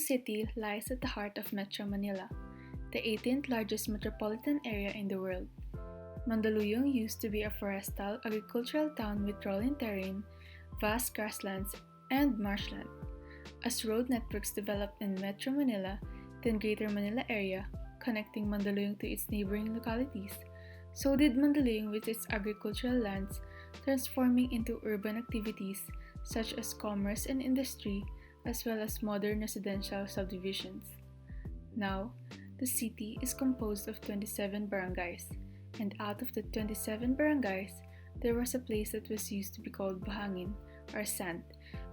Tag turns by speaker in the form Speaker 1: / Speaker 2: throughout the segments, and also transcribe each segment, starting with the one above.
Speaker 1: City lies at the heart of Metro Manila, the 18th largest metropolitan area in the world. Mandaluyong used to be a forestal agricultural town with rolling terrain, vast grasslands, and marshland. As road networks developed in Metro Manila, then Greater Manila area, connecting Mandaluyong to its neighboring localities, so did Mandaluyong with its agricultural lands, transforming into urban activities such as commerce and industry, as well as modern residential subdivisions. Now, the city is composed of 27 barangays, and out of the 27 barangays, there was a place that was used to be called Bahangin, or sand,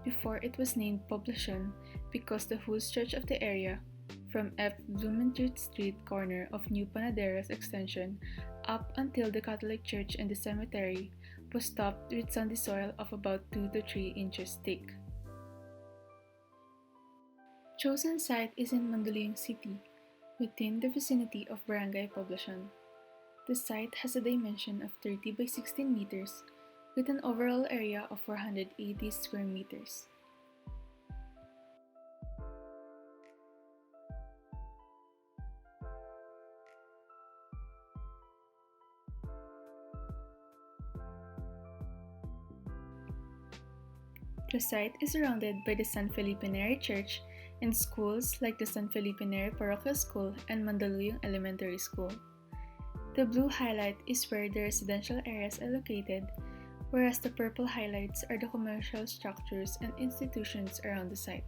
Speaker 1: before it was named Poblacion because the whole stretch of the area, from F. VOLUMETRIC Street corner of New Panaderos Extension up until the Catholic Church and the cemetery, was topped with sandy soil of about 2 to 3 inches thick. Chosen site is in Mandaluyong City, within the vicinity of Barangay Poblacion. The site has a dimension of 30 by 16 meters, with an overall area of 480 square meters. The site is surrounded by the San Felipe Neri Church and schools like the San Felipe Neri Parochial School and Mandaluyong Elementary School. The blue highlight is where the residential areas are located, whereas the purple highlights are the commercial structures and institutions around the site.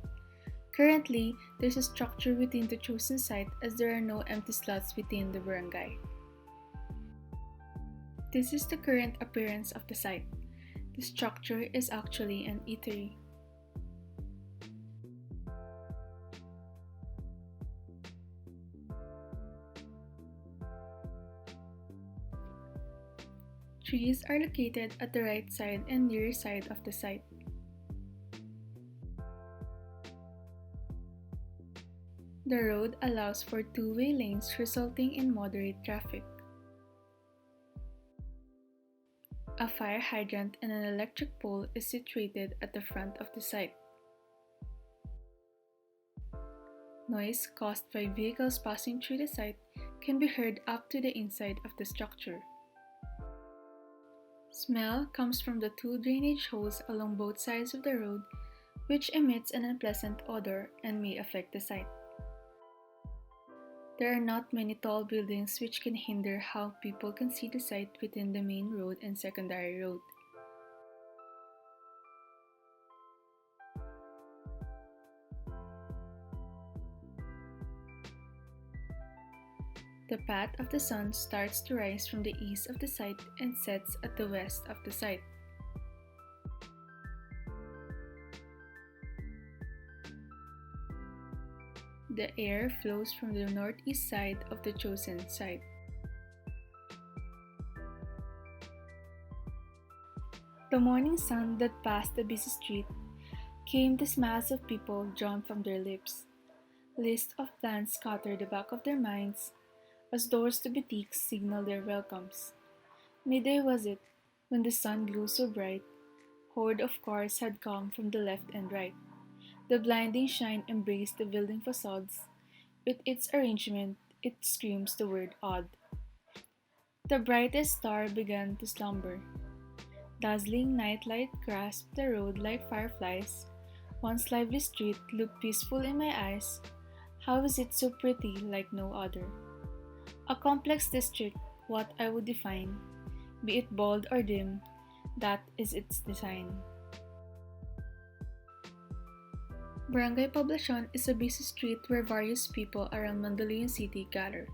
Speaker 1: Currently, there's a structure within the chosen site as there are no empty slots within the barangay. This is the current appearance of the site. The structure is actually an eatery. Trees are located at the right side and near side of the site. The road allows for two-way lanes resulting in moderate traffic. A fire hydrant and an electric pole is situated at the front of the site. Noise caused by vehicles passing through the site can be heard up to the inside of the structure. Smell comes from the two drainage holes along both sides of the road, which emits an unpleasant odor and may affect the site. There are not many tall buildings which can hinder how people can see the site within the main road and secondary road. The path of the sun starts to rise from the east of the site and sets at the west of the site. The air flows from the northeast side of the chosen site. The morning sun that passed the busy street came the smiles of people drawn from their lips. Lists of plans scattered the back of their minds as doors to boutiques signaled their welcomes. Midday was it, when the sun grew so bright. Horde of cars had come from the left and right. The blinding shine embraced the building facades. With its arrangement, it screams the word odd. The brightest star began to slumber. Dazzling nightlight grasped the road like fireflies. Once lively street looked peaceful in my eyes. How is it so pretty like no other? A complex district, what I would define, be it bold or dim, that is its design. Barangay Poblacion is a busy street where various people around Mandaluyong City gather.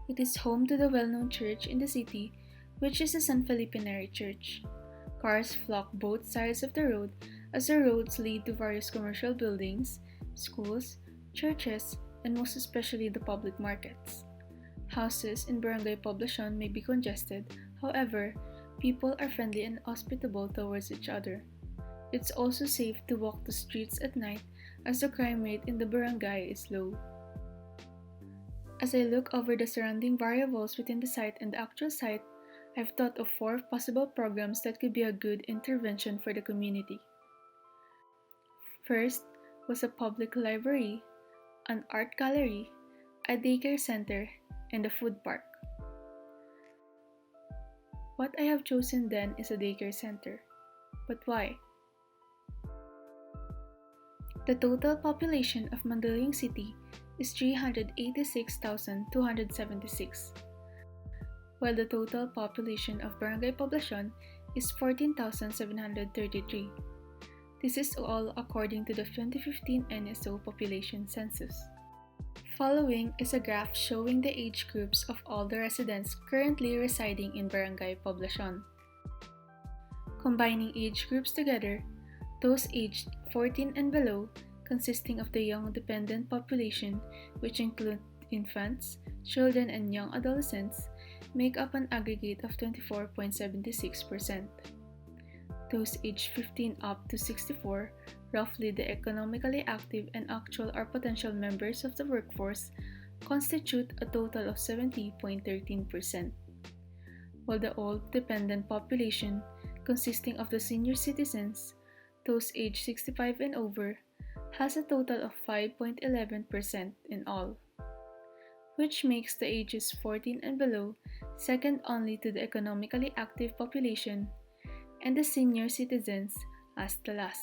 Speaker 1: It is home to the well-known church in the city, which is the San Felipe Neri Church. Cars flock both sides of the road as the roads lead to various commercial buildings, schools, churches, and most especially the public markets. Houses in Barangay Poblacion may be congested, however, people are friendly and hospitable towards each other. It's also safe to walk the streets at night as the crime rate in the barangay is low. As I look over the surrounding variables within the site and the actual site, I've thought of 4 possible programs that could be a good intervention for the community. First was a public library, an art gallery, a daycare center, and a food park. What I have chosen then is a daycare center. But why? The total population of Mandaluyong City is 386,276, while the total population of Barangay Poblacion is 14,733. This is all according to the 2015 NSO population census. Following is a graph showing the age groups of all the residents currently residing in Barangay Poblacion. Combining age groups together, those aged 14 and below, consisting of the young dependent population, which include infants, children, and young adolescents, make up an aggregate of 24.76%. Those aged 15 up to 64, roughly the economically active and actual or potential members of the workforce, constitute a total of 70.13%, while the old dependent population, consisting of the senior citizens, those aged 65 and over, has a total of 5.11% in all, which makes the ages 14 and below second only to the economically active population and the senior citizens as the last.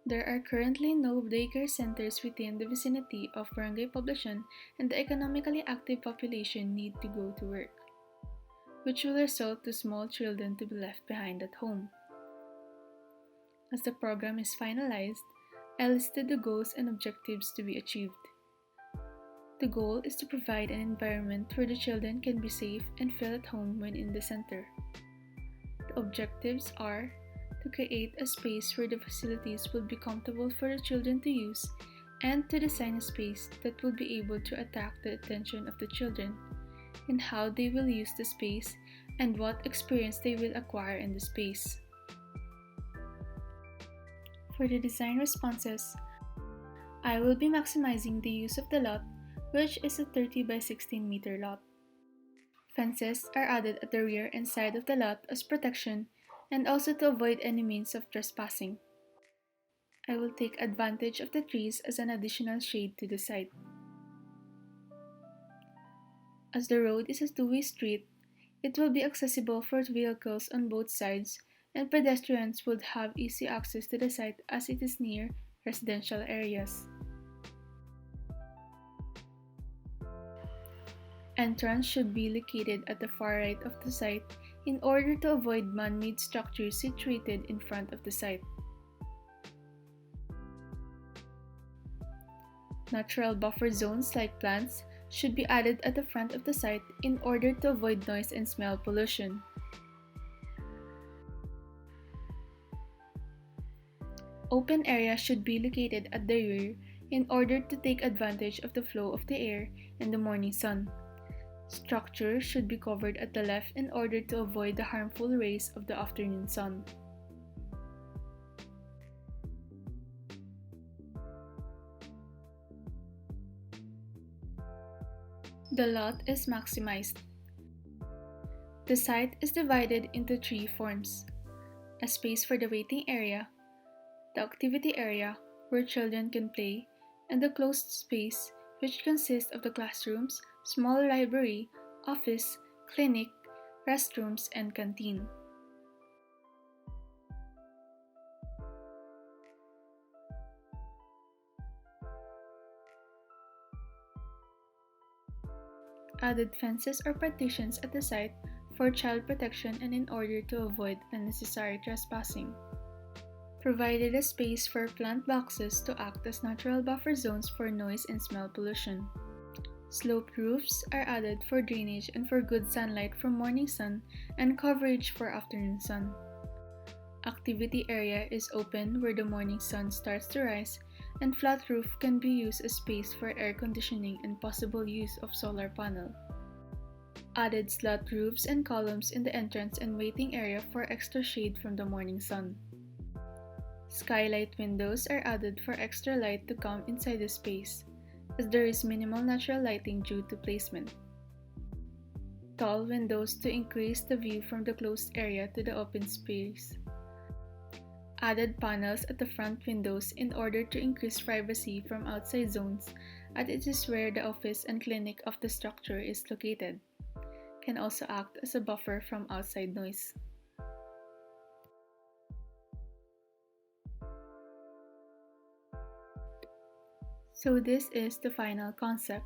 Speaker 1: There are currently no daycare centers within the vicinity of Barangay Poblacion, and the economically active population need to go to work, which will result to small children to be left behind at home. As the program is finalized, I listed the goals and objectives to be achieved. The goal is to provide an environment where the children can be safe and feel at home when in the center. The objectives are to create a space where the facilities will be comfortable for the children to use and to design a space that will be able to attract the attention of the children in how they will use the space and what experience they will acquire in the space. For the design responses, I will be maximizing the use of the lot, which is a 30 by 16 meter lot. Fences are added at the rear and side of the lot as protection and also to avoid any means of trespassing. I will take advantage of the trees as an additional shade to the site. As the road is a two-way street, it will be accessible for vehicles on both sides, and pedestrians would have easy access to the site as it is near residential areas. Entrance should be located at the far right of the site in order to avoid man-made structures situated in front of the site. Natural buffer zones like plants should be added at the front of the site in order to avoid noise and smell pollution. Open area should be located at the rear in order to take advantage of the flow of the air and the morning sun. Structure should be covered at the left in order to avoid the harmful rays of the afternoon sun. The lot is maximized. The site is divided into three forms: a space for the waiting area, the activity area where children can play, and the closed space which consists of the classrooms, small library, office, clinic, restrooms, and canteen. Added fences or partitions at the site for child protection and in order to avoid unnecessary trespassing. Provided a space for plant boxes to act as natural buffer zones for noise and smell pollution. Sloped roofs are added for drainage and for good sunlight from morning sun and coverage for afternoon sun. Activity area is open where the morning sun starts to rise, and flat roof can be used as space for air conditioning and possible use of solar panel. Added slat roofs and columns in the entrance and waiting area for extra shade from the morning sun. Skylight windows are added for extra light to come inside the space, as there is minimal natural lighting due to placement. Tall windows to increase the view from the closed area to the open space. added panels at the front windows in order to increase privacy from outside zones, as it is where the office and clinic of the structure is located. Can also act as a buffer from outside noise. So this is the final concept.